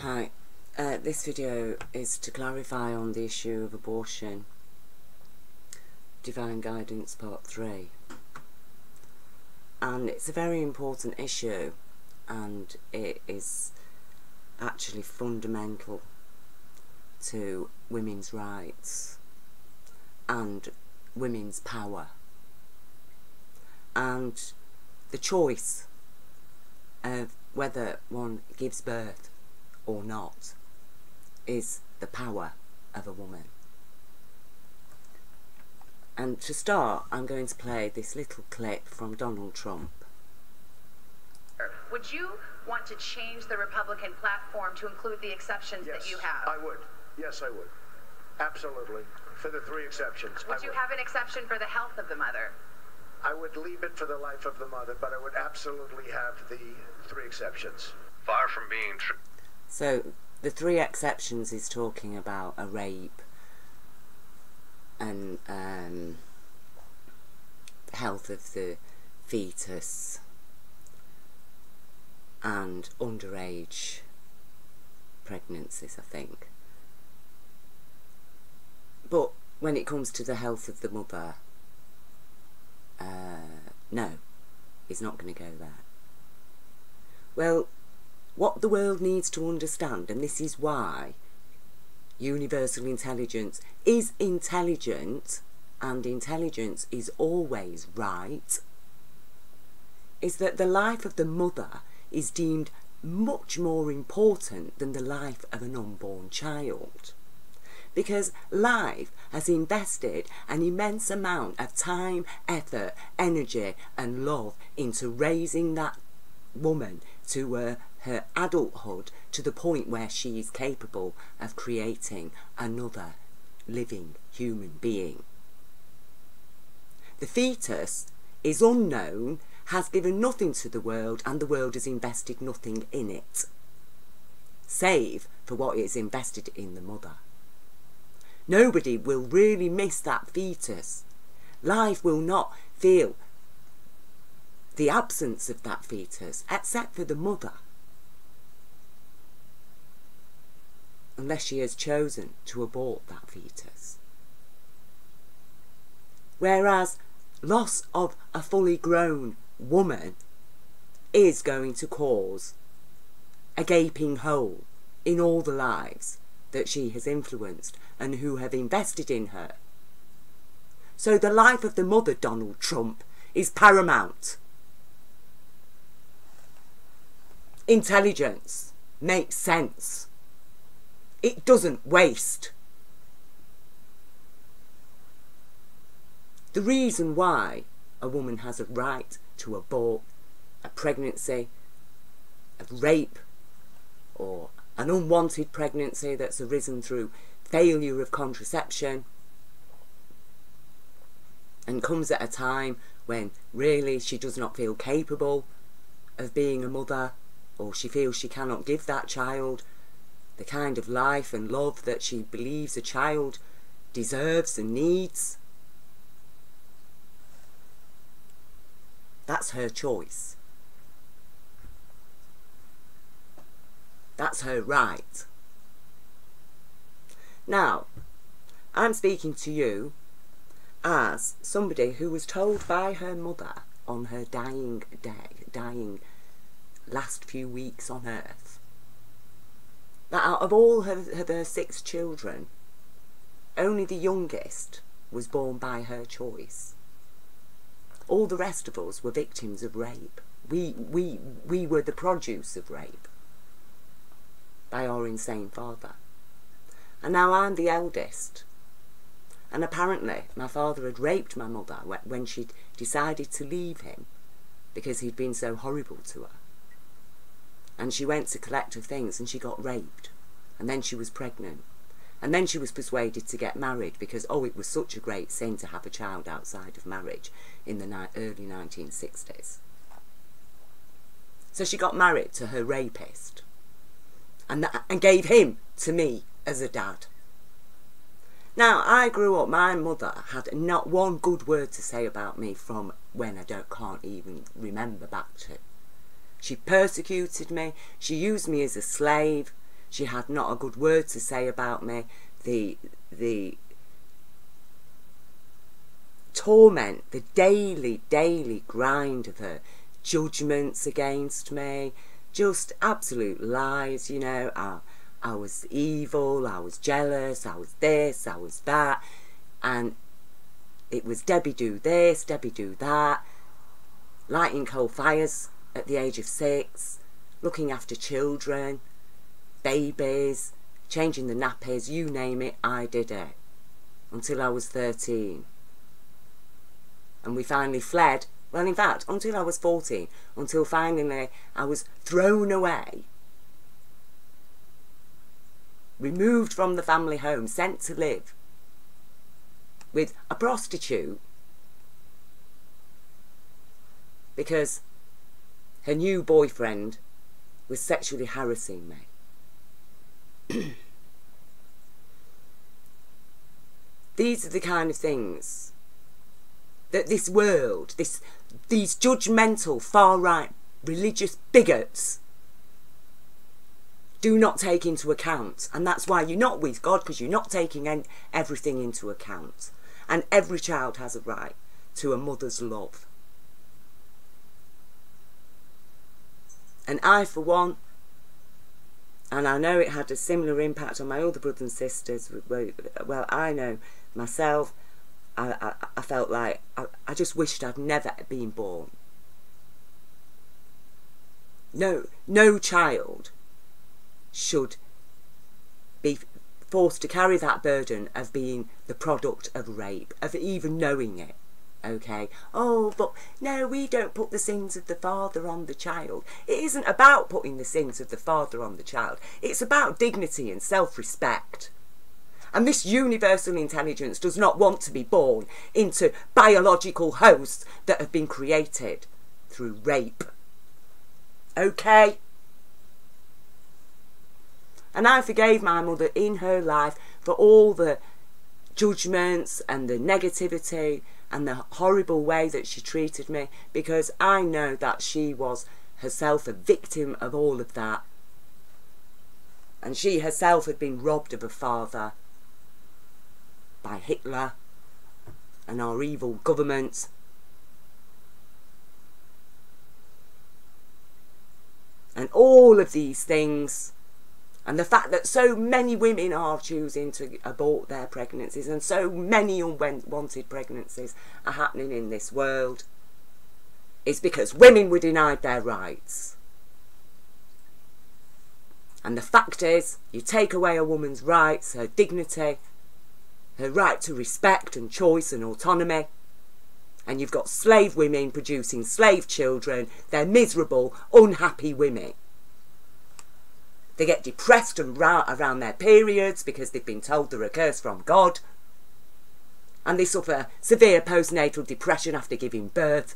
Hi, this video is to clarify on the issue of abortion, Divine Guidance Part 3. And it's a very important issue, and it is actually fundamental to women's rights and women's power. And the choice of whether one gives birth or not is the power of a woman. And to start, I'm going to play this little clip from Donald Trump. Would you want to change the Republican platform to include the exceptions that you have? I would. Yes, I would. Absolutely. For the three exceptions. Would you have an exception for the health of the mother? I would leave it for the life of the mother, but I would absolutely have the three exceptions. Far from being true. So, the three exceptions is talking about a rape and health of the fetus and underage pregnancies, I think. But when it comes to the health of the mother, no, he's not going to go there. Well, what the world needs to understand, and this is why universal intelligence is intelligent and intelligence is always right, is that the life of the mother is deemed much more important than the life of an unborn child. Because life has invested an immense amount of time, effort, energy and love into raising that woman to her adulthood, to the point where she is capable of creating another living human being. The fetus is unknown, has given nothing to the world, and the world has invested nothing in it, save for what it has invested in the mother. Nobody will really miss that fetus. Life will not feel the absence of that fetus, except for the mother, unless she has chosen to abort that fetus. Whereas loss of a fully grown woman is going to cause a gaping hole in all the lives that she has influenced and who have invested in her. So the life of the mother, Donald Trump, is paramount. Intelligence makes sense. It doesn't waste. The reason why a woman has a right to abort a pregnancy, a rape, or an unwanted pregnancy that's arisen through failure of contraception and comes at a time when really she does not feel capable of being a mother, or she feels she cannot give that child the kind of life and love that she believes a child deserves and needs. That's her choice. That's her right. Now, I'm speaking to you as somebody who was told by her mother on her dying last few weeks on earth, that out of all her 6 children, only the youngest was born by her choice. All the rest of us were victims of rape. We were the produce of rape by our insane father. And now I'm the eldest. And apparently my father had raped my mother when she decided to leave him because he'd been so horrible to her. And she went to collect her things and she got raped. And then she was pregnant. And then she was persuaded to get married because, oh, it was such a great sin to have a child outside of marriage in the early 1960s. So she got married to her rapist and gave him to me as a dad. Now, I grew up, my mother had not one good word to say about me from when I can't even remember back to. She persecuted me, she used me as a slave, She had not a good word to say about me. The torment, the daily grind of her judgments against me, just absolute lies, you know. I was evil, I was jealous, I was this, I was that, and it was Debbie do this, Debbie do that, lighting coal fires at the age of 6, looking after children, babies, changing the nappies, you name it, I did it, until I was 13. And we finally fled, well in fact, until I was 14, until finally I was thrown away, removed from the family home, sent to live with a prostitute because her new boyfriend was sexually harassing me. These are the kind of things that this world, these judgmental, far-right religious bigots do not take into account. And that's why you're not with God, because you're not taking everything into account. And every child has a right to a mother's love. And I, for one, and I know it had a similar impact on my other brothers and sisters, well, I know myself, I felt like I just wished I'd never been born. No child should be forced to carry that burden of being the product of rape, of even knowing it, okay? Oh, but no, we don't put the sins of the father on the child. It isn't about putting the sins of the father on the child. It's about dignity and self-respect. And this universal intelligence does not want to be born into biological hosts that have been created through rape. Okay? And I forgave my mother in her life for all the judgments and the negativity and the horrible way that she treated me, because I know that she was herself a victim of all of that. And she herself had been robbed of a father by Hitler and our evil government. And all of these things, and the fact that so many women are choosing to abort their pregnancies and so many unwanted pregnancies are happening in this world, is because women were denied their rights. And the fact is, you take away a woman's rights, her dignity, her right to respect and choice and autonomy, and you've got slave women producing slave children. They're miserable, unhappy women. They get depressed and around their periods because they've been told they're a curse from God. And they suffer severe postnatal depression after giving birth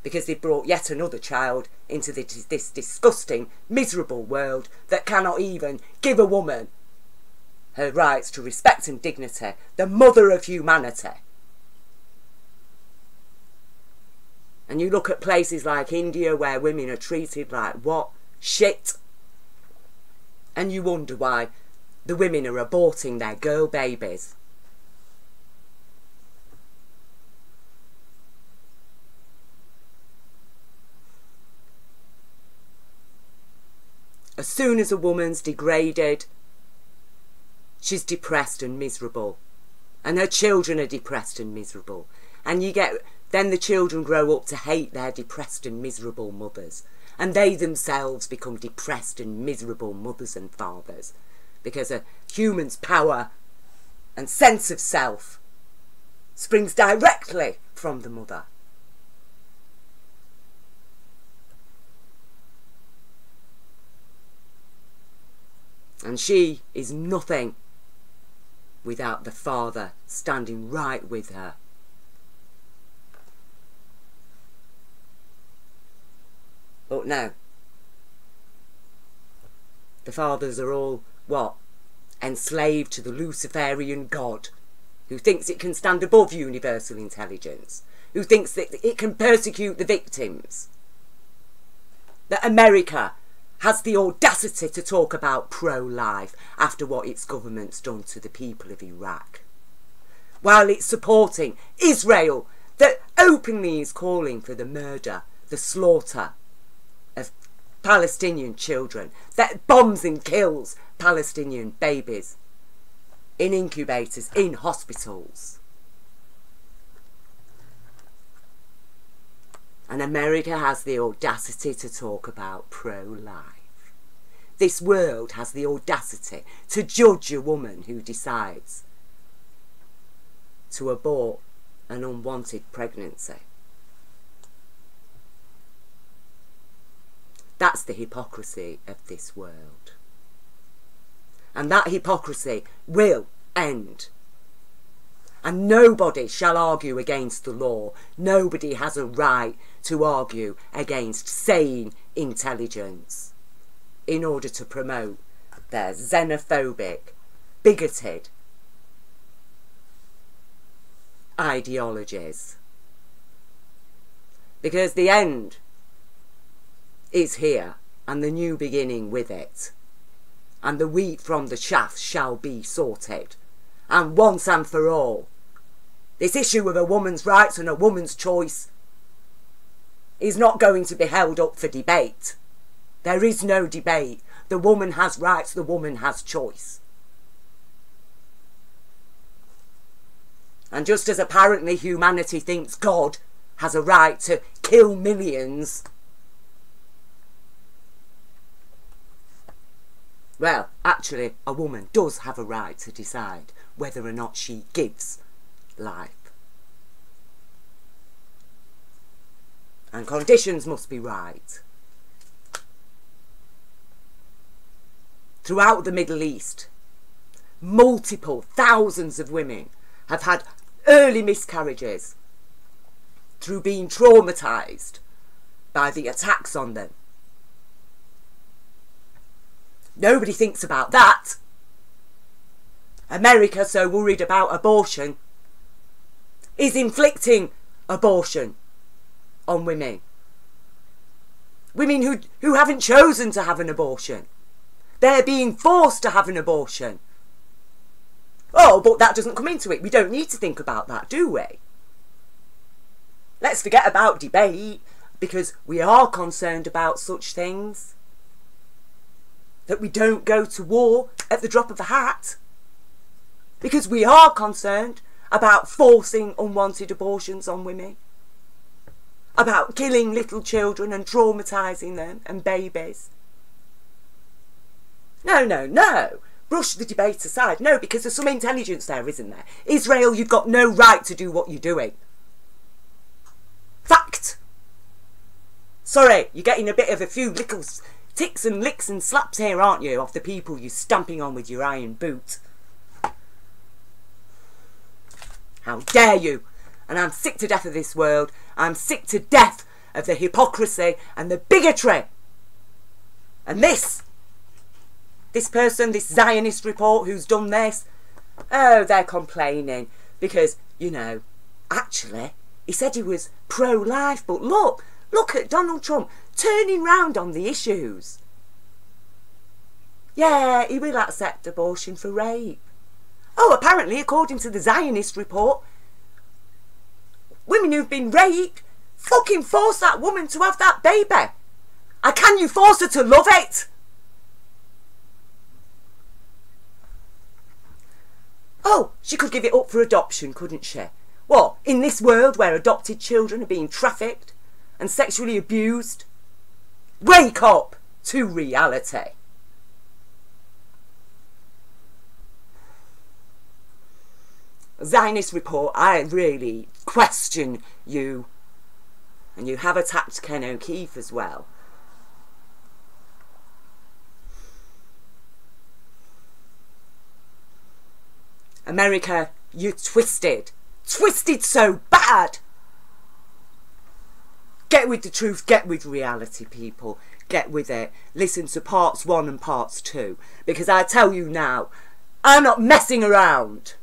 because they've brought yet another child into this disgusting, miserable world that cannot even give a woman her rights to respect and dignity, the mother of humanity. And you look at places like India where women are treated like what? Shit. And you wonder why the women are aborting their girl babies. As soon as a woman's degraded, she's depressed and miserable. And her children are depressed and miserable. And then the children grow up to hate their depressed and miserable mothers. And they themselves become depressed and miserable mothers and fathers. Because a human's power and sense of self springs directly from the mother. And she is nothing without the father standing right with her. But no. The fathers are all, what? Enslaved to the Luciferian God, who thinks it can stand above universal intelligence, who thinks that it can persecute the victims. That America has the audacity to talk about pro-life after what its government's done to the people of Iraq, while it's supporting Israel that openly is calling for the murder, the slaughter of Palestinian children, that bombs and kills Palestinian babies in incubators, in hospitals. And America has the audacity to talk about pro-life. This world has the audacity to judge a woman who decides to abort an unwanted pregnancy. That's the hypocrisy of this world. And that hypocrisy will end. And nobody shall argue against the law. Nobody has a right to argue against sane intelligence in order to promote their xenophobic, bigoted ideologies. Because the end is here, and the new beginning with it. And the wheat from the chaff shall be sorted. And once and for all, this issue of a woman's rights and a woman's choice is not going to be held up for debate. There is no debate. The woman has rights, the woman has choice. And just as apparently humanity thinks God has a right to kill millions, well, actually, a woman does have a right to decide whether or not she gives life. And conditions must be right. Throughout the Middle East, multiple thousands of women have had early miscarriages through being traumatised by the attacks on them. Nobody thinks about that. America, so worried about abortion, is inflicting abortion on women. Women who haven't chosen to have an abortion. They're being forced to have an abortion. Oh, but that doesn't come into it. We don't need to think about that, do we? Let's forget about debate, because we are concerned about such things. That we don't go to war at the drop of a hat. Because we are concerned about forcing unwanted abortions on women. About killing little children and traumatising them and babies. No, no, no. Brush the debate aside. No, because there's some intelligence there, isn't there? Israel, you've got no right to do what you're doing. Fact. Sorry, you're getting a bit of a few little ticks and licks and slaps here, aren't you, off the people you're stamping on with your iron boot. How dare you? And I'm sick to death of this world. I'm sick to death of the hypocrisy and the bigotry. And this person, this Zionist report who's done this, oh, they're complaining because, you know, actually, he said he was pro-life, but look at Donald Trump turning round on the issues. Yeah, he will accept abortion for rape. Oh, apparently, according to the Zionist report, women who've been raped fucking force that woman to have that baby. And can you force her to love it? Oh, she could give it up for adoption, couldn't she? What, in this world where adopted children are being trafficked and sexually abused? Wake up to reality. Zionist report, I really question you. And you have attacked Ken O'Keefe as well. America, you twisted. Twisted so bad. Get with the truth, get with reality, people. Get with it. Listen to parts 1 and parts 2. Because I tell you now, I'm not messing around.